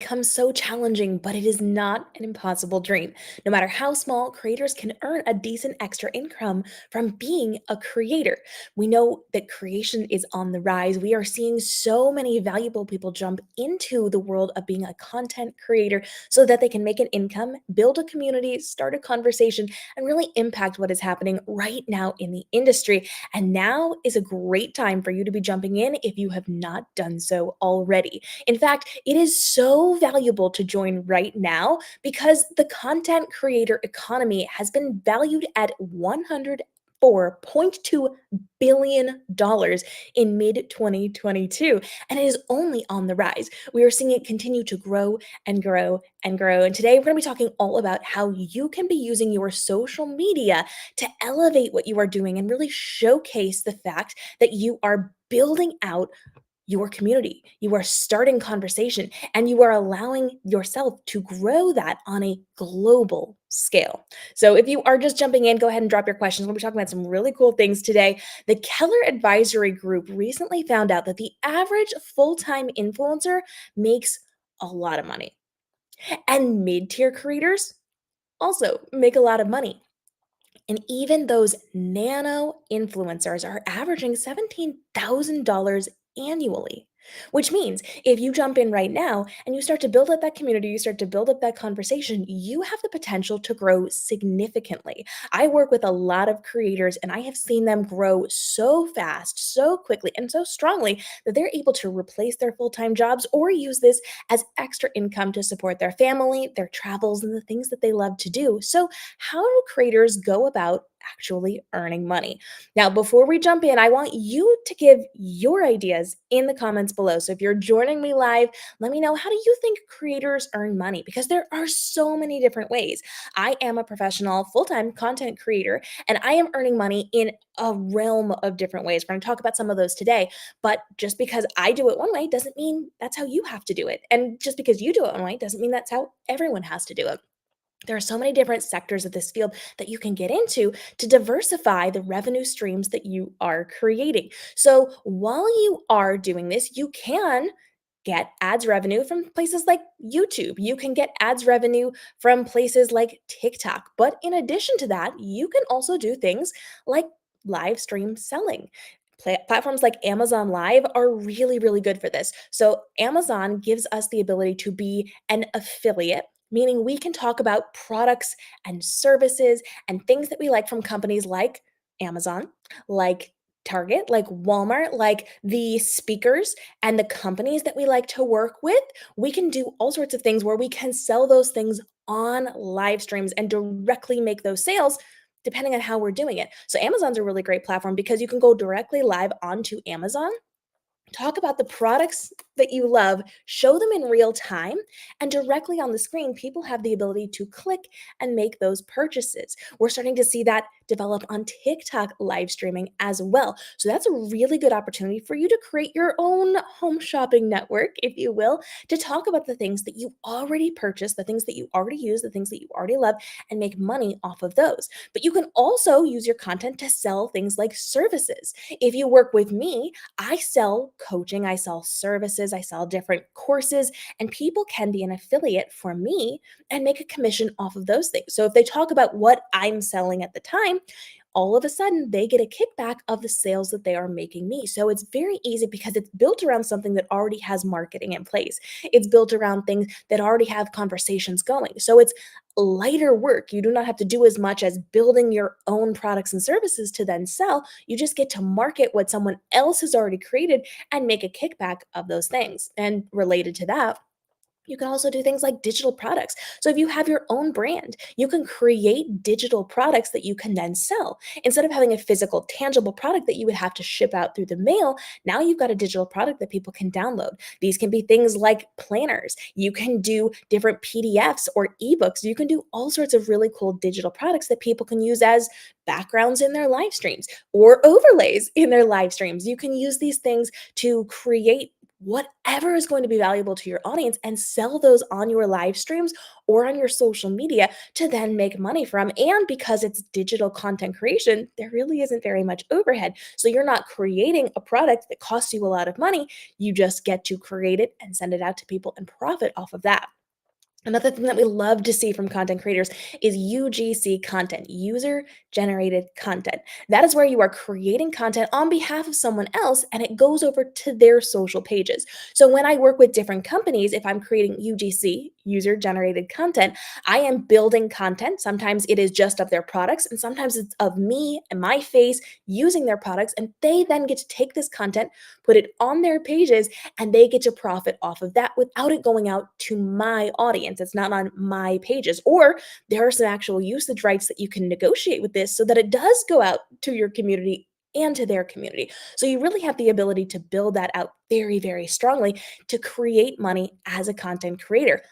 Becomes so challenging, but it is not an impossible dream. No matter how small, creators can earn a decent extra income from being a creator. We know that creation is on the rise. We are seeing so many valuable people jump into the world of being a content creator so that they can make an income, build a community, start a conversation, and really impact what is happening right now in the industry. And now is a great time for you to be jumping in if you have not done so already. In fact, it is so valuable to join right now because the content creator economy has been valued at $104.2 billion in mid 2022, and it is only on the rise. We are seeing it continue to grow and grow and grow. And today we're going to be talking all about how you can be using your social media to elevate what you are doing and really showcase the fact that you are building out your community. You are starting conversation and you are allowing yourself to grow that on a global scale. So, if you are just jumping in, go ahead and drop your questions. We'll be talking about some really cool things today. The Keller Advisory Group recently found out that the average full time influencer makes a lot of money, and mid tier creators also make a lot of money. And even those nano influencers are averaging $17,000 annually. Which means if you jump in right now and you start to build up that community, you start to build up that conversation, you have the potential to grow significantly. I work with a lot of creators and I have seen them grow so fast, so quickly, and so strongly that they're able to replace their full time jobs or use this as extra income to support their family, their travels, and the things that they love to do. So, how do creators go about actually earning money? Now, before we jump in, I want you to give your ideas in the comments below. So if you're joining me live, let me know, how do you think creators earn money? Because there are so many different ways. I am a professional full-time content creator and I am earning money in a realm of different ways. We're going to talk about some of those today, but just because I do it one way doesn't mean that's how you have to do it. And just because you do it one way doesn't mean that's how everyone has to do it. There are so many different sectors of this field that you can get into to diversify the revenue streams that you are creating. So while you are doing this, you can get ads revenue from places like YouTube. You can get ads revenue from places like TikTok. But in addition to that, you can also do things like live stream selling. Platforms like Amazon Live are really, really good for this. So, Amazon gives us the ability to be an affiliate, meaning we can talk about products and services and things that we like from companies like Amazon, like Target, like Walmart, like the speakers and the companies that we like to work with. We can do all sorts of things where we can sell those things on live streams and directly make those sales depending on how we're doing it. So Amazon's a really great platform because you can go directly live onto Amazon, talk about the products that you love, show them in real time, and directly on the screen, people have the ability to click and make those purchases. We're starting to see that develop on TikTok live streaming as well. So that's a really good opportunity for you to create your own home shopping network, if you will, to talk about the things that you already purchased, the things that you already use, the things that you already love, and make money off of those. But you can also use your content to sell things like services. If you work with me, I sell coaching, I sell services, I sell different courses, and people can be an affiliate for me and make a commission off of those things. So if they talk about what I'm selling at the time, all of a sudden they get a kickback of the sales that they are making me. So it's very easy because it's built around something that already has marketing in place. It's built around things that already have conversations going. So it's lighter work. You do not have to do as much as building your own products and services to then sell. You just get to market what someone else has already created and make a kickback of those things. And related to that, you can also do things like digital products. So if you have your own brand, you can create digital products that you can then sell. Instead of having a physical, tangible product that you would have to ship out through the mail, now you've got a digital product that people can download. These can be things like planners. You can do different PDFs or ebooks. You can do all sorts of really cool digital products that people can use as backgrounds in their live streams or overlays in their live streams. You can use these things to create whatever is going to be valuable to your audience and sell those on your live streams or on your social media to then make money from. And because it's digital content creation, there really isn't very much overhead. So you're not creating a product that costs you a lot of money. You just get to create it and send it out to people and profit off of that. Another thing that we love to see from content creators is UGC content, user generated content. That is where you are creating content on behalf of someone else and it goes over to their social pages. So when I work with different companies, if I'm creating UGC, user generated content, I am building content. Sometimes it is just of their products and sometimes it's of me and my face using their products. And they then get to take this content, put it on their pages, and they get to profit off of that without it going out to my audience. It's not on my pages. Or there are some actual usage rights that you can negotiate with this so that it does go out to your community and to their community. So you really have the ability to build that out very, very strongly to create money as a content creator.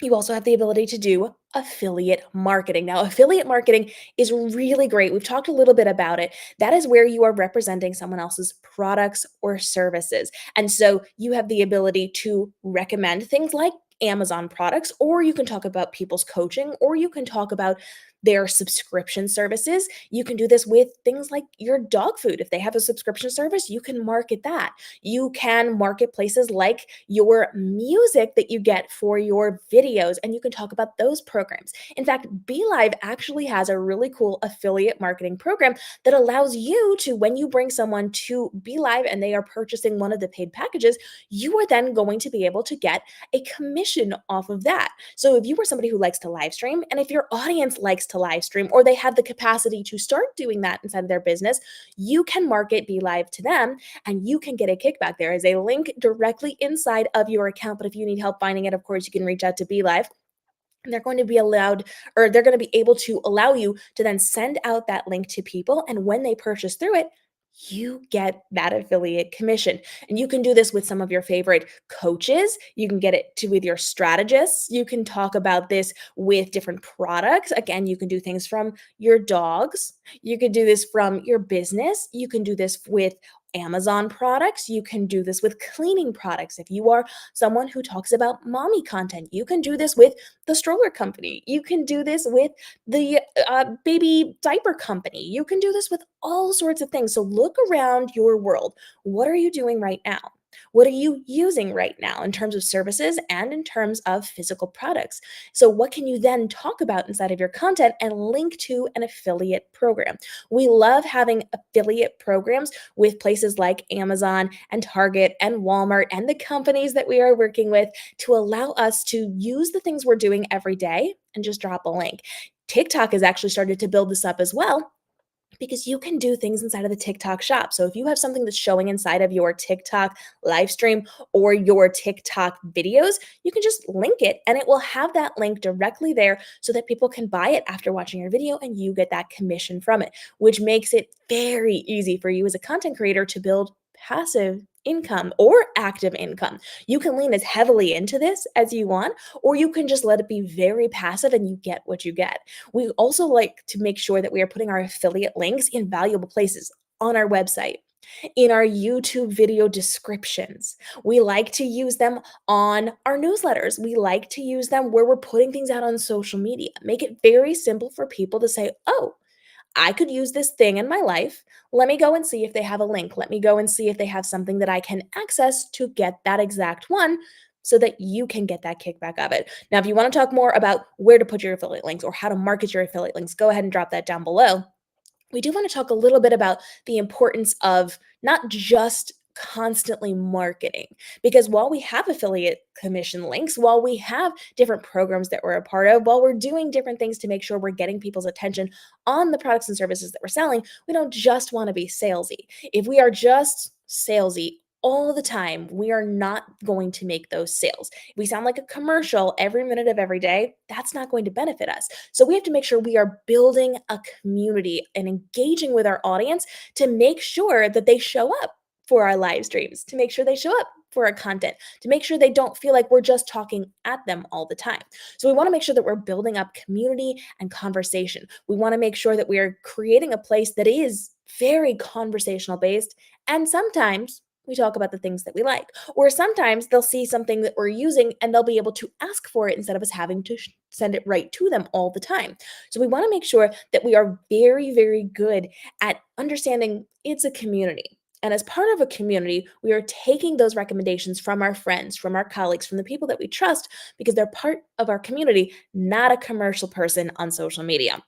You also have the ability to do affiliate marketing. Now, affiliate marketing is really great. We've talked a little bit about it. That is where you are representing someone else's products or services. And so you have the ability to recommend things like Amazon products, or you can talk about people's coaching, or you can talk about their subscription services. You can do this with things like your dog food. If they have a subscription service, you can market that. You can market places like your music that you get for your videos, and you can talk about those programs. In fact, BeLive actually has a really cool affiliate marketing program that allows you to, when you bring someone to BeLive and they are purchasing one of the paid packages, you are then going to be able to get a commission off of that. So if you are somebody who likes to live stream, and if your audience likes to live stream, or they have the capacity to start doing that inside of their business, you can market BeLive to them and you can get a kickback. There is a link directly inside of your account, but if you need help finding it, of course, you can reach out to BeLive. And they're going to be allowed, or they're going to be able to allow you to then send out that link to people. And when they purchase through it, you get that affiliate commission. And you can do this with some of your favorite coaches. You can get it to with your strategists. You can talk about this with different products. Again, you can do things from your dogs. You could do this from your business. You can do this with Amazon products. You can do this with cleaning products. If you are someone who talks about mommy content, you can do this with the stroller company. You can do this with the baby diaper company. You can do this with all sorts of things. So look around your world. What are you doing right now? What are you using right now in terms of services and in terms of physical products? So, what can you then talk about inside of your content and link to an affiliate program? We love having affiliate programs with places like Amazon and Target and Walmart and the companies that we are working with to allow us to use the things we're doing every day and just drop a link. TikTok has actually started to build this up as well because you can do things inside of the TikTok shop. So if you have something that's showing inside of your TikTok live stream or your TikTok videos, you can just link it and it will have that link directly there so that people can buy it after watching your video and you get that commission from it, which makes it very easy for you as a content creator to build passive income or active income. You can lean as heavily into this as you want, or you can just let it be very passive and you get what you get. We also like to make sure that we are putting our affiliate links in valuable places on our website, in our YouTube video descriptions. We like to use them on our newsletters. We like to use them where we're putting things out on social media. Make it very simple for people to say, oh, I could use this thing in my life. Let me go and see if they have a link. Let me go and see if they have something that I can access to get that exact one so that you can get that kickback of it. Now, if you want to talk more about where to put your affiliate links or how to market your affiliate links, go ahead and drop that down below. We do want to talk a little bit about the importance of not just constantly marketing, because while we have affiliate commission links, while we have different programs that we're a part of, while we're doing different things to make sure we're getting people's attention on the products and services that we're selling, we don't just want to be salesy. If we are just salesy all the time, we are not going to make those sales. If we sound like a commercial every minute of every day, that's not going to benefit us. So we have to make sure we are building a community and engaging with our audience to make sure that they show up for our live streams, to make sure they show up for our content, to make sure they don't feel like we're just talking at them all the time. So we want to make sure that we're building up community and conversation. We want to make sure that we are creating a place that is very conversational based and sometimes we talk about the things that we like. Or sometimes they'll see something that we're using and they'll be able to ask for it instead of us having to send it right to them all the time. So we want to make sure that we are very, very good at understanding it's a community. And as part of a community, we are taking those recommendations from our friends, from our colleagues, from the people that we trust, because they're part of our community, not a commercial person on social media.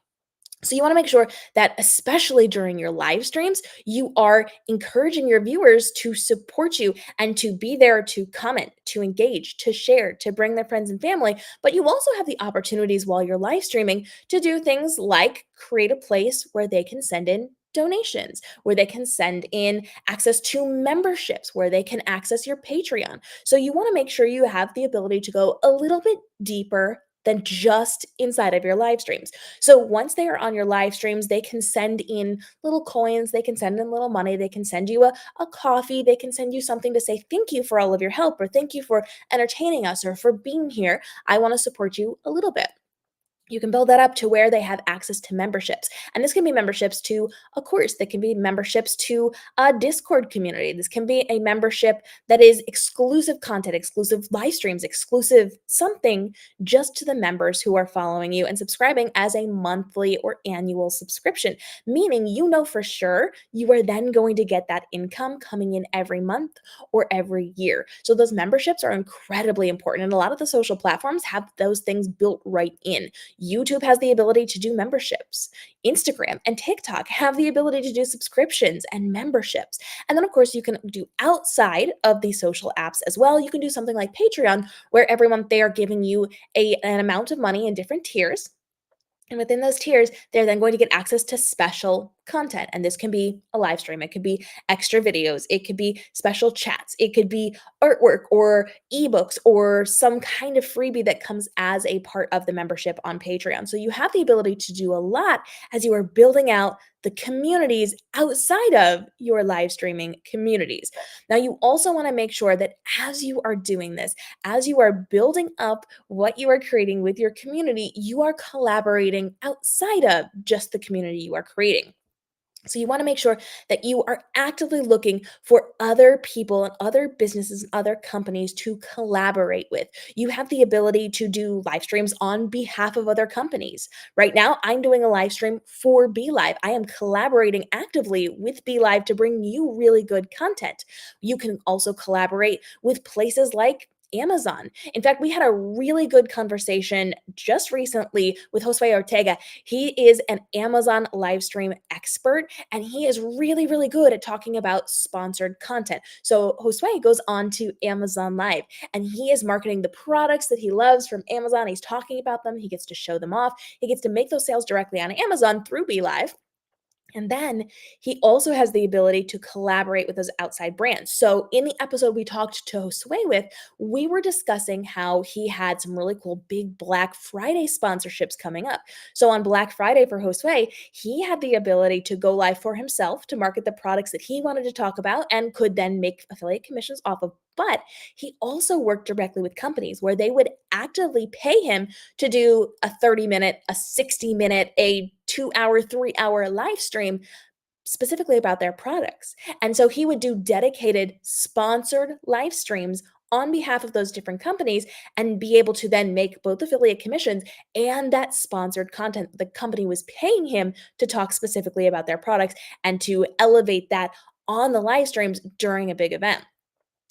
So you want to make sure that, especially during your live streams, you are encouraging your viewers to support you and to be there to comment, to engage, to share, to bring their friends and family. But you also have the opportunities while you're live streaming to do things like create a place where they can send in donations, where they can send in access to memberships, where they can access your Patreon. So you want to make sure you have the ability to go a little bit deeper than just inside of your live streams. So once they are on your live streams, they can send in little coins, they can send in little money, they can send you a coffee, they can send you something to say thank you for all of your help, or thank you for entertaining us, or for being here. I want to support you a little bit. You can build that up to where they have access to memberships. And this can be memberships to a course, that can be memberships to a Discord community. This can be a membership that is exclusive content, exclusive live streams, exclusive something just to the members who are following you and subscribing as a monthly or annual subscription, meaning you know for sure you are then going to get that income coming in every month or every year. So those memberships are incredibly important. And a lot of the social platforms have those things built right in. YouTube has the ability to do memberships. Instagram and TikTok have the ability to do subscriptions and memberships. And then, of course, you can do outside of the social apps as well. You can do something like Patreon, where every month they are giving you an amount of money in different tiers. And within those tiers, they're then going to get access to special content. And this can be a live stream, it could be extra videos, it could be special chats, it could be artwork or ebooks or some kind of freebie that comes as a part of the membership on Patreon. So you have the ability to do a lot as you are building out the communities outside of your live streaming communities. Now, you also want to make sure that as you are doing this, as you are building up what you are creating with your community, you are collaborating outside of just the community you are creating. So you want to make sure that you are actively looking for other people and other businesses and other companies to collaborate with. You have the ability to do live streams on behalf of other companies. Right now, I'm doing a live stream for Be Live. I am collaborating actively with Be Live to bring you really good content. You can also collaborate with places like Amazon. In fact, we had a really good conversation just recently with Josue Ortega. He is an Amazon live stream expert, and he is really, really good at talking about sponsored content. So Josue goes on to Amazon Live, and he is marketing the products that he loves from Amazon. He's talking about them. He gets to show them off. He gets to make those sales directly on Amazon through Be Live. And then he also has the ability to collaborate with those outside brands. So in the episode we talked to Josue with, we were discussing how he had some really cool big Black Friday sponsorships coming up. So on Black Friday for Josue, he had the ability to go live for himself to market the products that he wanted to talk about and could then make affiliate commissions off of. But he also worked directly with companies where they would actively pay him to do a 30-minute, a 60-minute, a 2 hour, 3 hour live stream specifically about their products. And so he would do dedicated sponsored live streams on behalf of those different companies and be able to then make both affiliate commissions and that sponsored content. The company was paying him to talk specifically about their products and to elevate that on the live streams during a big event.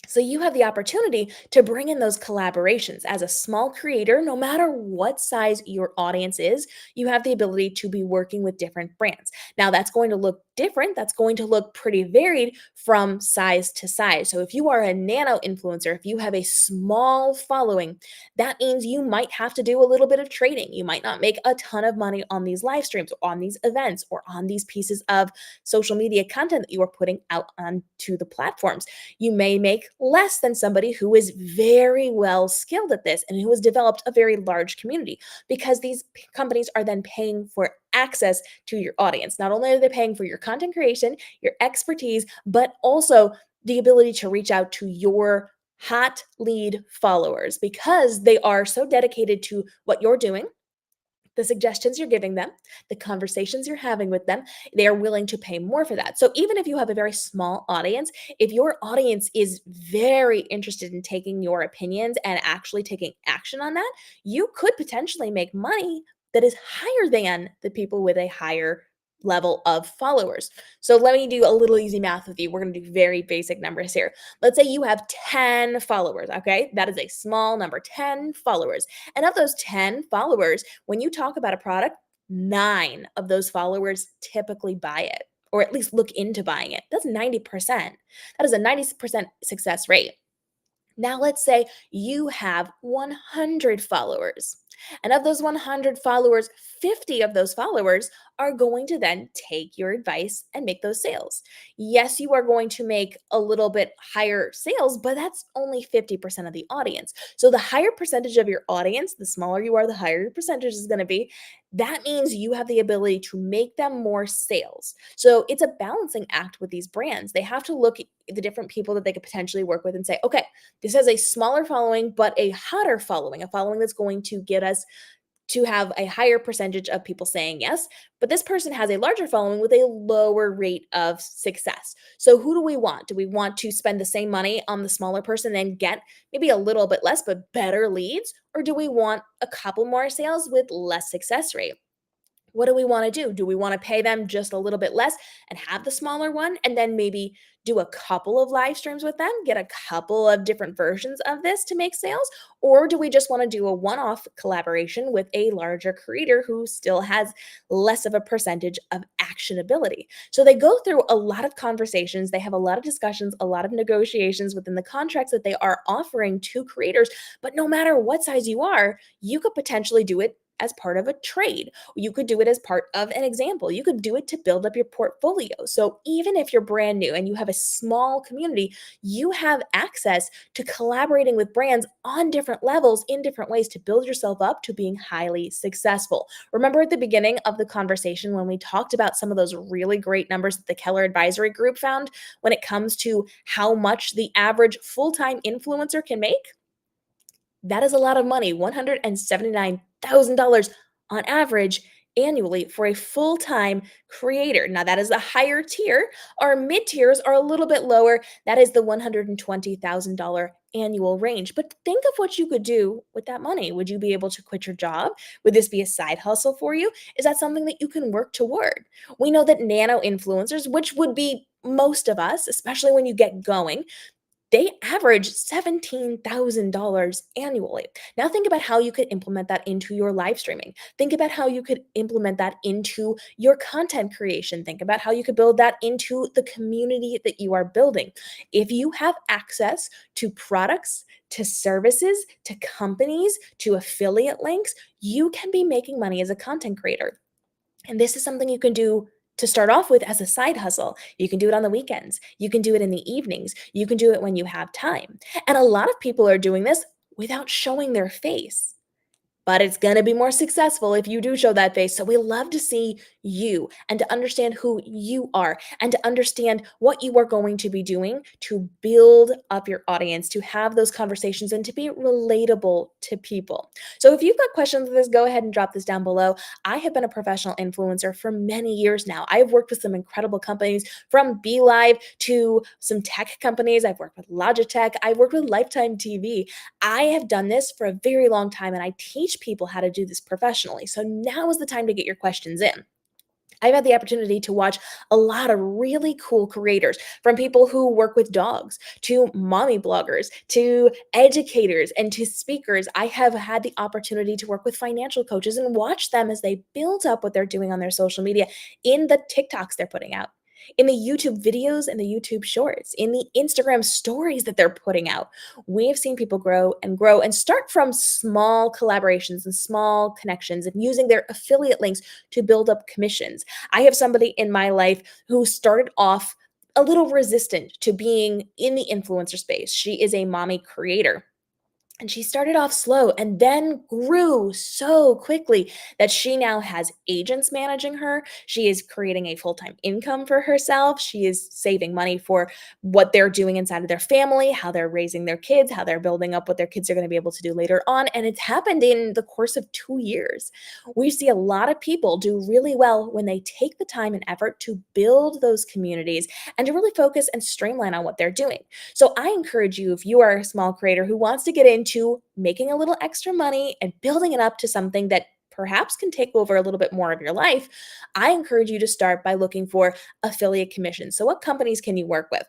So you have the opportunity to bring in those collaborations as a small creator, no matter what size your audience is, you have the ability to be working with different brands. Now that's going to look different. That's going to look pretty varied from size to size. So if you are a nano influencer, if you have a small following, that means you might have to do a little bit of trading. You might not make a ton of money on these live streams or on these events or on these pieces of social media content that you are putting out onto the platforms. You may make less than somebody who is very well skilled at this and who has developed a very large community, because these companies are then paying for access to your audience. Not only are they paying for your content creation, your expertise, but also the ability to reach out to your hot lead followers because they are so dedicated to what you're doing, the suggestions you're giving them, the conversations you're having with them, they are willing to pay more for that. So even if you have a very small audience, if your audience is very interested in taking your opinions and actually taking action on that, you could potentially make money that is higher than the people with a higher level of followers. So let me do a little easy math with you. We're going to do very basic numbers here. Let's say you have 10 followers, okay? That is a small number, 10 followers. And of those 10 followers, when you talk about a product, 9 of those followers typically buy it or at least look into buying it. That's 90%. That is a 90% success rate. Now, let's say you have 100 followers. And of those 100 followers, 50 of those followers are going to then take your advice and make those sales. Yes, you are going to make a little bit higher sales, but that's only 50% of the audience. So, the higher percentage of your audience, the smaller you are, the higher your percentage is going to be. That means you have the ability to make them more sales. So, it's a balancing act with these brands. They have to look at the different people that they could potentially work with and say, okay, this has a smaller following, but a hotter following, a following that's going to get us to have a higher percentage of people saying yes. But this person has a larger following with a lower rate of success. So, who do we want? Do we want to spend the same money on the smaller person and get maybe a little bit less, but better leads? Or do we want a couple more sales with less success rate? What do we want to do? Do we want to pay them just a little bit less and have the smaller one and then maybe do a couple of live streams with them, get a couple of different versions of this to make sales? Or do we just want to do a one off collaboration with a larger creator who still has less of a percentage of actionability? So they go through a lot of conversations, they have a lot of discussions, a lot of negotiations within the contracts that they are offering to creators. But no matter what size you are, you could potentially do it as part of a trade. You could do it as part of an example. You could do it to build up your portfolio. So even if you're brand new and you have a small community, you have access to collaborating with brands on different levels in different ways to build yourself up to being highly successful. Remember at the beginning of the conversation when we talked about some of those really great numbers that the Keller Advisory Group found when it comes to how much the average full-time influencer can make? That is a lot of money, $179,000 on average annually for a full-time creator. Now that is a higher tier. Our mid tiers are a little bit lower. That is the $120,000 annual range. But think of what you could do with that money. Would you be able to quit your job? Would this be a side hustle for you? Is that something that you can work toward? We know that nano influencers, which would be most of us, especially when you get going, they average $17,000 annually. Now, think about how you could implement that into your live streaming. Think about how you could implement that into your content creation. Think about how you could build that into the community that you are building. If you have access to products, to services, to companies, to affiliate links, you can be making money as a content creator. And this is something you can do to start off with as a side hustle. You can do it on the weekends. You can do it in the evenings. You can do it when you have time. And a lot of people are doing this without showing their face, but it's going to be more successful if you do show that face. So we love to see you and to understand who you are and to understand what you are going to be doing to build up your audience, to have those conversations and to be relatable to people. So if you've got questions on this, go ahead and drop this down below. I have been a professional influencer for many years now. I've worked with some incredible companies from Be Live to some tech companies. I've worked with Logitech. I've worked with Lifetime TV. I have done this for a very long time and I teach people how to do this professionally. So now is the time to get your questions in. I've had the opportunity to watch a lot of really cool creators, from people who work with dogs to mommy bloggers to educators and to speakers. I have had the opportunity to work with financial coaches and watch them as they build up what they're doing on their social media in the TikToks they're putting out, in the YouTube videos and the YouTube shorts, in the Instagram stories that they're putting out. We have seen people grow and start from small collaborations and small connections and using their affiliate links to build up commissions. I have somebody in my life who started off a little resistant to being in the influencer space. She is a mommy creator. And she started off slow and then grew so quickly that she now has agents managing her. She is creating a full time income for herself. She is saving money for what they're doing inside of their family, how they're raising their kids, how they're building up what their kids are going to be able to do later on. And it's happened in the course of 2 years. We see a lot of people do really well when they take the time and effort to build those communities and to really focus and streamline on what they're doing. So I encourage you, if you are a small creator who wants to get into making a little extra money and building it up to something that perhaps can take over a little bit more of your life, I encourage you to start by looking for affiliate commissions. So, what companies can you work with?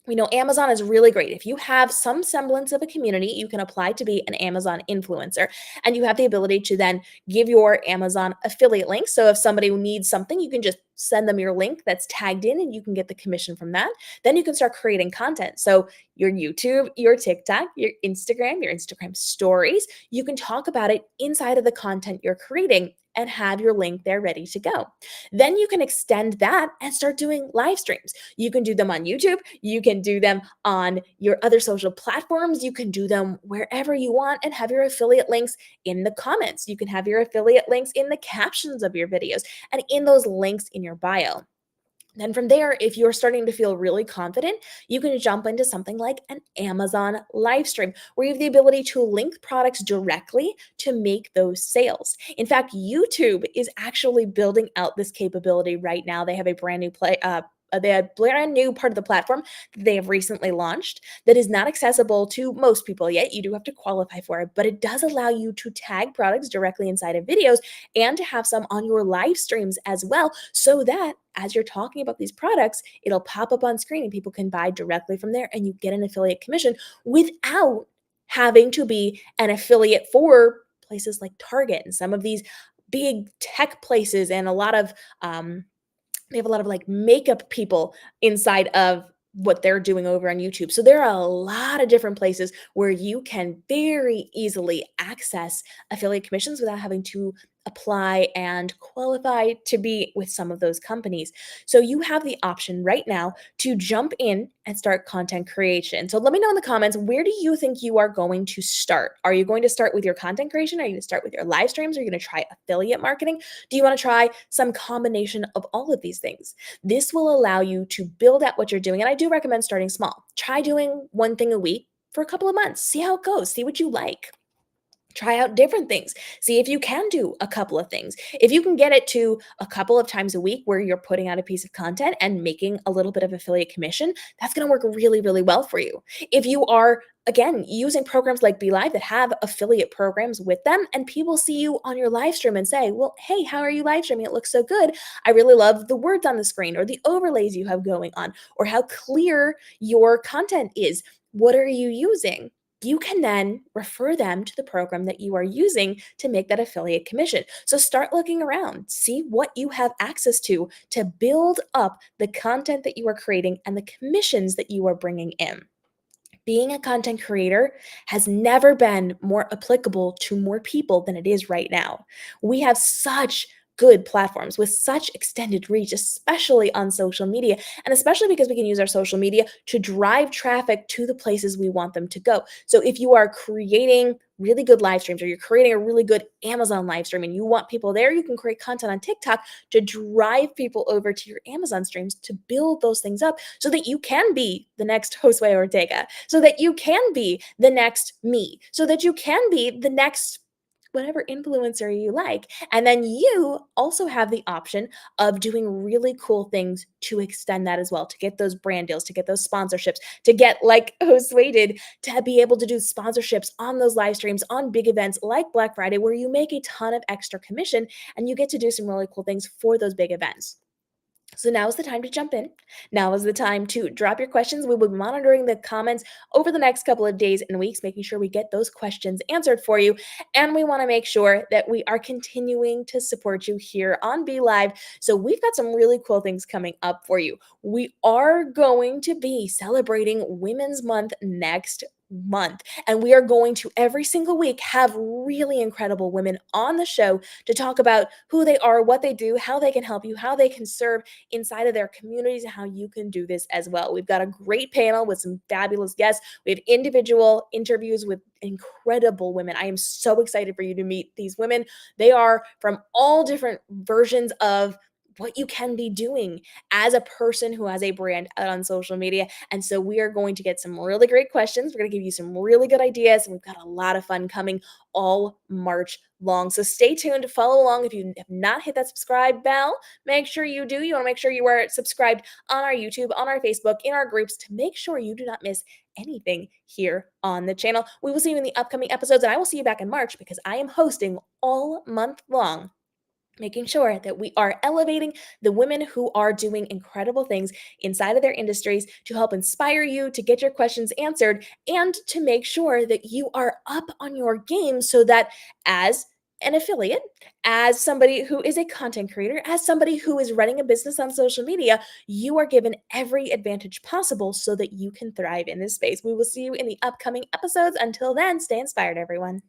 We know Amazon is really great. If you have some semblance of a community, you can apply to be an Amazon influencer and you have the ability to then give your Amazon affiliate link. So if somebody needs something, you can just send them your link that's tagged in and you can get the commission from that. Then you can start creating content. So your YouTube, your TikTok, your Instagram stories, you can talk about it inside of the content you're creating and have your link there ready to go. Then you can extend that and start doing live streams. You can do them on YouTube, you can do them on your other social platforms, you can do them wherever you want and have your affiliate links in the comments. You can have your affiliate links in the captions of your videos and in those links in your bio. Then from there, if you're starting to feel really confident, you can jump into something like an Amazon live stream where you have the ability to link products directly to make those sales. In fact, YouTube is actually building out this capability right now. They have a brand new they have a brand new part of the platform that they have recently launched that is not accessible to most people yet. You do have to qualify for it, but it does allow you to tag products directly inside of videos and to have some on your live streams as well, so that as you're talking about these products, it'll pop up on screen and people can buy directly from there and you get an affiliate commission without having to be an affiliate for places like Target and some of these big tech places and a lot of they have a lot of like makeup people inside of what they're doing over on YouTube. So there are a lot of different places where you can very easily access affiliate commissions without having to apply and qualify to be with some of those companies. So you have the option right now to jump in and start content creation. So let me know in the comments, where do you think you are going to start? Are you going to start with your content creation? Are you going to start with your live streams? Are you going to try affiliate marketing? Do you want to try some combination of all of these things? This will allow you to build out what you're doing. And I do recommend starting small. Try doing one thing a week for a couple of months. See how it goes. See what you like. Try out different things. See if you can do a couple of things. If you can get it to a couple of times a week where you're putting out a piece of content and making a little bit of affiliate commission, that's going to work really, really well for you. If you are, again, using programs like Be Live that have affiliate programs with them, and people see you on your live stream and say, well, hey, how are you live streaming? It looks so good. I really love the words on the screen or the overlays you have going on or how clear your content is. What are you using? You can then refer them to the program that you are using to make that affiliate commission. So start looking around, see what you have access to build up the content that you are creating and the commissions that you are bringing in. Being a content creator has never been more applicable to more people than it is right now. We have such good platforms with such extended reach, especially on social media, and especially because we can use our social media to drive traffic to the places we want them to go. So if you are creating really good live streams or you're creating a really good Amazon live stream and you want people there, you can create content on TikTok to drive people over to your Amazon streams to build those things up so that you can be the next Josue Ortega, so that you can be the next me, so that you can be the next whatever influencer you like. And then you also have the option of doing really cool things to extend that as well, to get those brand deals, to get those sponsorships, to get like Josue did, to be able to do sponsorships on those live streams, on big events like Black Friday, where you make a ton of extra commission and you get to do some really cool things for those big events. So now is the time to jump in. Now is the time to drop your questions. We will be monitoring the comments over the next couple of days and weeks, making sure we get those questions answered for you. And we want to make sure that we are continuing to support you here on Be Live. So we've got some really cool things coming up for you. We are going to be celebrating Women's Month next month. And we are going to every single week have really incredible women on the show to talk about who they are, what they do, how they can help you, how they can serve inside of their communities, and how you can do this as well. We've got a great panel with some fabulous guests. We have individual interviews with incredible women. I am so excited for you to meet these women. They are from all different versions of what you can be doing as a person who has a brand out on social media. And so we are going to get some really great questions. We're going to give you some really good ideas, and we've got a lot of fun coming all March long. So stay tuned to follow along. If you have not hit that subscribe bell, make sure you do. You want to make sure you are subscribed on our YouTube, on our Facebook, in our groups to make sure you do not miss anything here on the channel. We will see you in the upcoming episodes, and I will see you back in March because I am hosting all month long, making sure that we are elevating the women who are doing incredible things inside of their industries to help inspire you to get your questions answered and to make sure that you are up on your game so that as an affiliate, as somebody who is a content creator, as somebody who is running a business on social media, you are given every advantage possible so that you can thrive in this space. We will see you in the upcoming episodes. Until then, stay inspired, everyone.